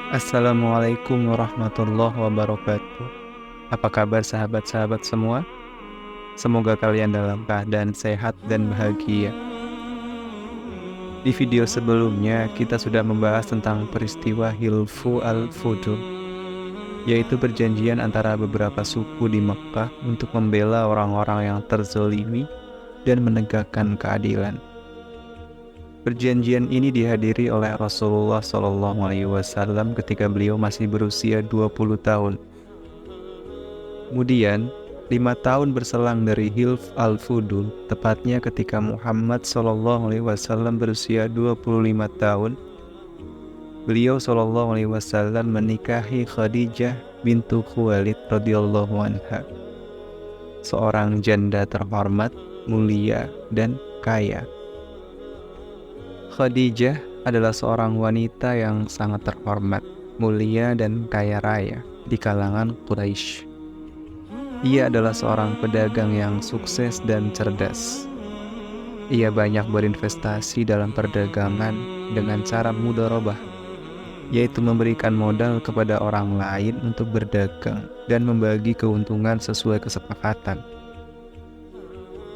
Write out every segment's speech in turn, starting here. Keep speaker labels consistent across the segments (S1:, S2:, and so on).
S1: Assalamualaikum warahmatullahi wabarakatuh. Apa kabar sahabat-sahabat semua? Semoga kalian dalam keadaan sehat dan bahagia. Di video sebelumnya kita sudah membahas tentang peristiwa Hilfu al-Fudul, yaitu perjanjian antara beberapa suku di Mekkah untuk membela orang-orang yang terzolimi dan menegakkan keadilan. Perjanjian ini dihadiri oleh Rasulullah SAW ketika beliau masih berusia 20 tahun. Kemudian, 5 tahun berselang dari Hilf al-Fudul, tepatnya ketika Muhammad SAW berusia 25 tahun, beliau SAW menikahi Khadijah bintu Khuwailid radhiyallahu anha, seorang janda terhormat, mulia, dan kaya. Khadijah adalah seorang wanita yang sangat terhormat, mulia, dan kaya raya di kalangan Quraisy. Ia adalah seorang pedagang yang sukses dan cerdas. Ia banyak berinvestasi dalam perdagangan dengan cara mudharabah, yaitu memberikan modal kepada orang lain untuk berdagang dan membagi keuntungan sesuai kesepakatan.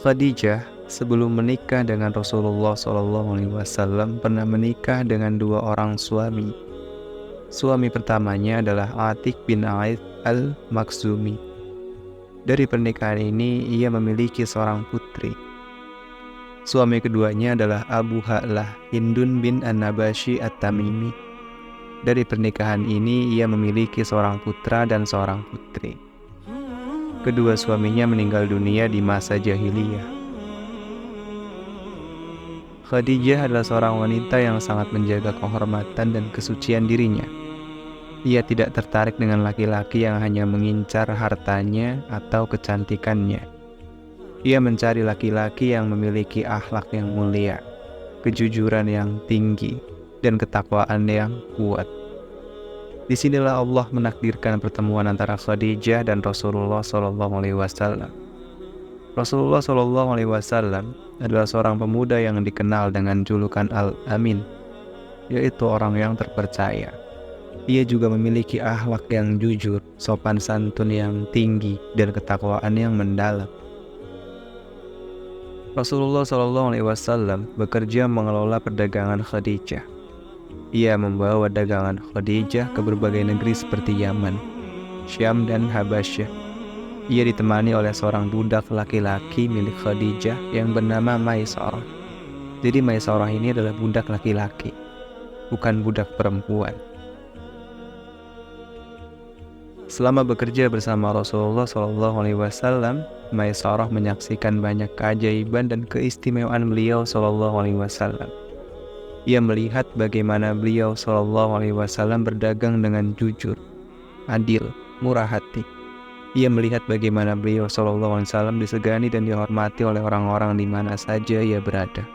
S1: Khadijah sebelum menikah dengan Rasulullah SAW pernah menikah dengan 2 orang suami. Suami pertamanya adalah Atiq bin Aith al-Makhzumi. Dari pernikahan ini ia memiliki seorang putri. Suami keduanya adalah Abu Ha'lah Hindun bin An-Nabashi At-Tamimi. Dari pernikahan ini ia memiliki seorang putra dan seorang putri. Kedua suaminya meninggal dunia di masa jahiliyah. Khadijah adalah seorang wanita yang sangat menjaga kehormatan dan kesucian dirinya. Ia tidak tertarik dengan laki-laki yang hanya mengincar hartanya atau kecantikannya. Ia mencari laki-laki yang memiliki akhlak yang mulia, kejujuran yang tinggi, dan ketakwaan yang kuat. Disinilah Allah menakdirkan pertemuan antara Khadijah dan Rasulullah SAW. Rasulullah SAW adalah seorang pemuda yang dikenal dengan julukan Al-Amin, yaitu orang yang terpercaya. Ia juga memiliki akhlak yang jujur, sopan santun yang tinggi, dan ketakwaan yang mendalam. Rasulullah SAW bekerja mengelola perdagangan Khadijah. Ia membawa dagangan Khadijah ke berbagai negeri seperti Yaman, Syam, dan Habasyah. Ia ditemani oleh seorang budak laki-laki milik Khadijah yang bernama Maisarah. Jadi Maisarah ini adalah budak laki-laki, bukan budak perempuan. Selama bekerja bersama Rasulullah SAW, Maisarah menyaksikan banyak keajaiban dan keistimewaan beliau SAW. Ia melihat bagaimana beliau SAW berdagang dengan jujur, adil, murah hati. Ia melihat bagaimana beliau SAW disegani dan dihormati oleh orang-orang di mana saja ia berada.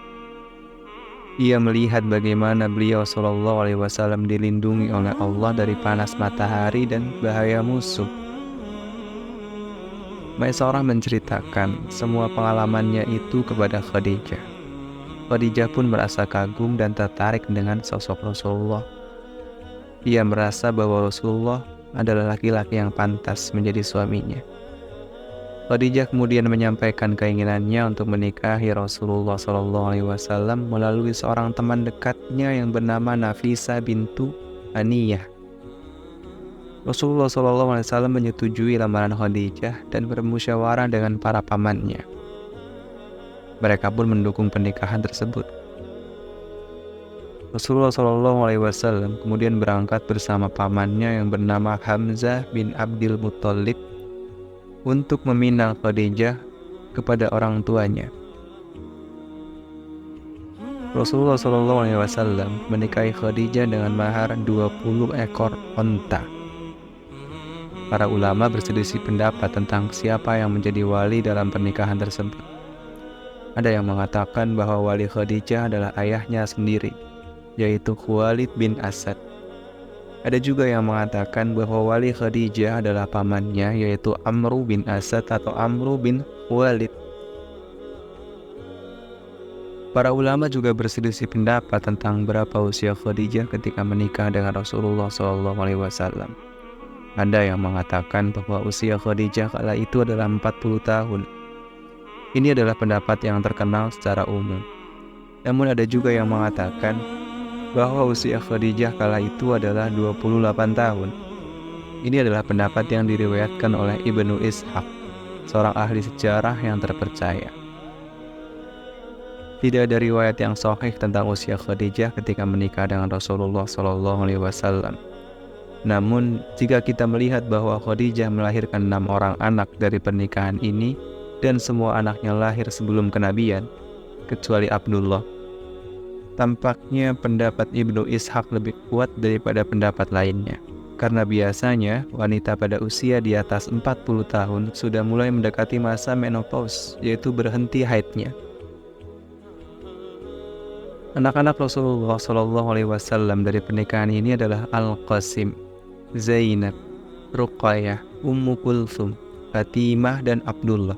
S1: Ia melihat bagaimana beliau SAW dilindungi oleh Allah dari panas matahari dan bahaya musuh. Maisarah menceritakan semua pengalamannya itu kepada Khadijah. Khadijah pun merasa kagum dan tertarik dengan sosok Rasulullah. Ia merasa bahwa Rasulullah adalah laki-laki yang pantas menjadi suaminya. Khadijah kemudian menyampaikan keinginannya untuk menikahi Rasulullah SAW melalui seorang teman dekatnya yang bernama Nafisa bintu Aniyah. Rasulullah SAW menyetujui lamaran Khadijah dan bermusyawarah dengan para pamannya. Mereka pun mendukung pernikahan tersebut. Rasulullah SAW kemudian berangkat bersama pamannya yang bernama Hamzah bin Abdul Muttalib untuk meminang Khadijah kepada orang tuanya. Rasulullah SAW menikahi Khadijah dengan mahar 20 ekor onta. Para ulama berselisih pendapat tentang siapa yang menjadi wali dalam pernikahan tersebut. Ada yang mengatakan bahwa wali Khadijah adalah ayahnya sendiri, yaitu Khuwailid bin Asad. Ada juga yang mengatakan bahwa wali Khadijah adalah pamannya, yaitu Amru bin Asad atau Amru bin Khuwailid. Para ulama juga berselisih pendapat tentang berapa usia Khadijah ketika menikah dengan Rasulullah SAW. Ada yang mengatakan bahwa usia Khadijah kala itu adalah 40 tahun. Ini adalah pendapat yang terkenal secara umum. Namun ada juga yang mengatakan bahwa usia Khadijah kala itu adalah 28 tahun. Ini adalah pendapat yang diriwayatkan oleh Ibnu Ishaq, seorang ahli sejarah yang terpercaya. Tidak ada riwayat yang sahih tentang usia Khadijah ketika menikah dengan Rasulullah SAW. Namun, jika kita melihat bahwa Khadijah melahirkan 6 orang anak dari pernikahan ini dan semua anaknya lahir sebelum kenabian, kecuali Abdullah, tampaknya pendapat Ibnu Ishaq lebih kuat daripada pendapat lainnya. Karena biasanya wanita pada usia di atas 40 tahun sudah mulai mendekati masa menopause, yaitu berhenti haidnya. Anak-anak Rasulullah SAW dari pernikahan ini adalah Al-Qasim, Zainab, Ruqayyah, Ummu Kulthum, Fatimah, dan Abdullah.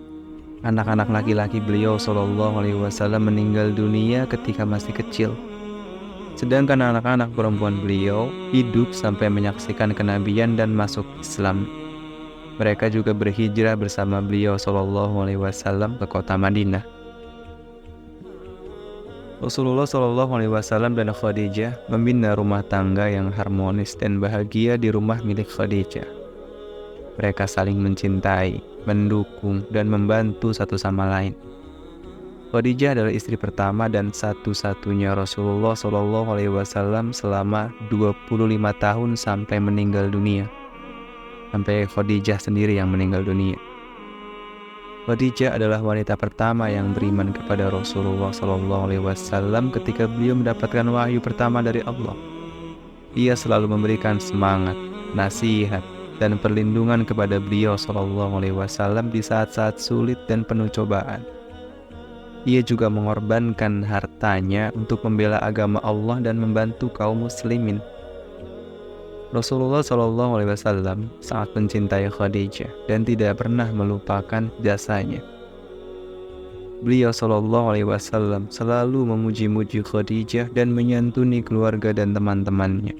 S1: Anak-anak laki-laki beliau SAW meninggal dunia ketika masih kecil. Sedangkan anak-anak perempuan beliau hidup sampai menyaksikan kenabian dan masuk Islam. Mereka juga berhijrah bersama beliau SAW ke kota Madinah. Rasulullah SAW dan Khadijah membina rumah tangga yang harmonis dan bahagia di rumah milik Khadijah. Mereka saling mencintai, mendukung, dan membantu satu sama lain. Khadijah adalah istri pertama dan satu-satunya Rasulullah SAW selama 25 tahun sampai meninggal dunia. Sampai Khadijah sendiri yang meninggal dunia. Khadijah adalah wanita pertama yang beriman kepada Rasulullah SAW ketika beliau mendapatkan wahyu pertama dari Allah. Ia selalu memberikan semangat, nasihat, dan perlindungan kepada beliau SAW di saat-saat sulit dan penuh cobaan. Ia juga mengorbankan hartanya untuk membela agama Allah dan membantu kaum muslimin. Rasulullah SAW sangat mencintai Khadijah dan tidak pernah melupakan jasanya. Beliau SAW selalu memuji-muji Khadijah dan menyantuni keluarga dan teman-temannya.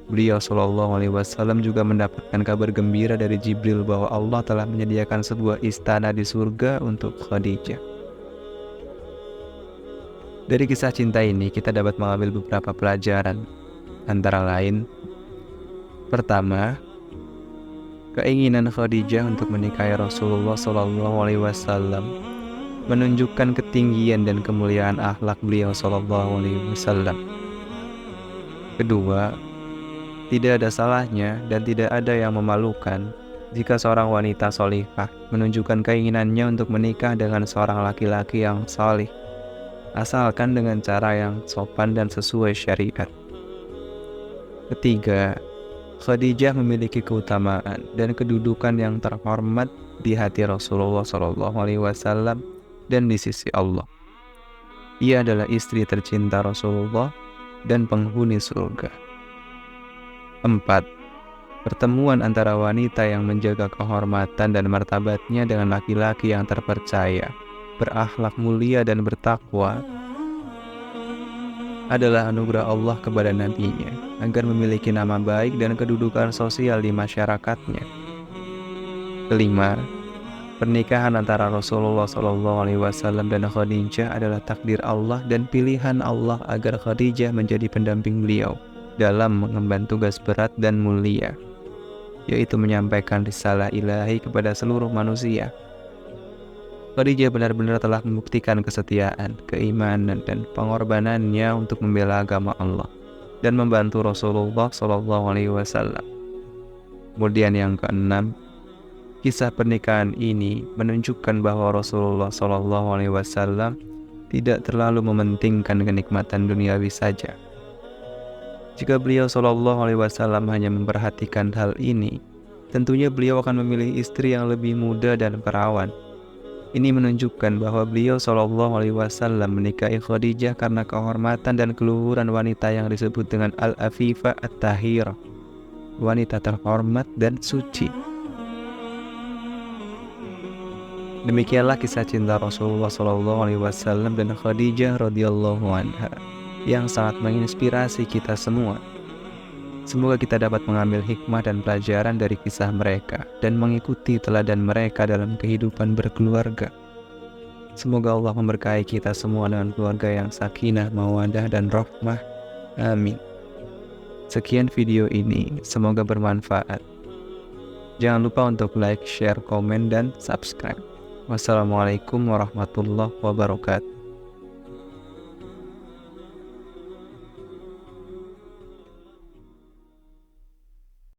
S1: Beliau SAW juga mendapatkan kabar gembira dari Jibril bahwa Allah telah menyediakan sebuah istana di surga untuk Khadijah. Dari kisah cinta ini kita dapat mengambil beberapa pelajaran, antara lain: pertama, keinginan Khadijah untuk menikahi Rasulullah SAW menunjukkan ketinggian dan kemuliaan akhlak beliau SAW. Kedua, tidak ada salahnya dan tidak ada yang memalukan jika seorang wanita sholihah menunjukkan keinginannya untuk menikah dengan seorang laki-laki yang sholih, asalkan dengan cara yang sopan dan sesuai syariat. Ketiga, Khadijah memiliki keutamaan dan kedudukan yang terhormat di hati Rasulullah SAW dan di sisi Allah. Ia adalah istri tercinta Rasulullah dan penghuni surga. 4. Pertemuan antara wanita yang menjaga kehormatan dan martabatnya dengan laki-laki yang terpercaya, berakhlak mulia dan bertakwa adalah anugerah Allah kepada nabinya agar memiliki nama baik dan kedudukan sosial di masyarakatnya. Kelima, pernikahan antara Rasulullah SAW dan Khadijah adalah takdir Allah dan pilihan Allah agar Khadijah menjadi pendamping beliau dalam mengemban tugas berat dan mulia, yaitu menyampaikan risalah ilahi kepada seluruh manusia. Khadijah benar-benar telah membuktikan kesetiaan, keimanan, dan pengorbanannya untuk membela agama Allah dan membantu Rasulullah SAW. Kemudian yang keenam, kisah pernikahan ini menunjukkan bahwa Rasulullah SAW tidak terlalu mementingkan kenikmatan duniawi saja. Jika beliau SAW hanya memperhatikan hal ini, tentunya beliau akan memilih istri yang lebih muda dan perawan. Ini menunjukkan bahwa beliau SAW menikahi Khadijah karena kehormatan dan keluhuran wanita yang disebut dengan Al-Afifah At-Tahirah, wanita terhormat dan suci. Demikianlah kisah cinta Rasulullah SAW dan Khadijah radhiyallahu anha yang sangat menginspirasi kita semua. Semoga kita dapat mengambil hikmah dan pelajaran dari kisah mereka dan mengikuti teladan mereka dalam kehidupan berkeluarga. Semoga Allah memberkahi kita semua dengan keluarga yang sakinah, mawaddah, dan rahmah. Amin. Sekian video ini, semoga bermanfaat. Jangan lupa untuk like, share, komen, dan subscribe. Wassalamualaikum warahmatullahi wabarakatuh.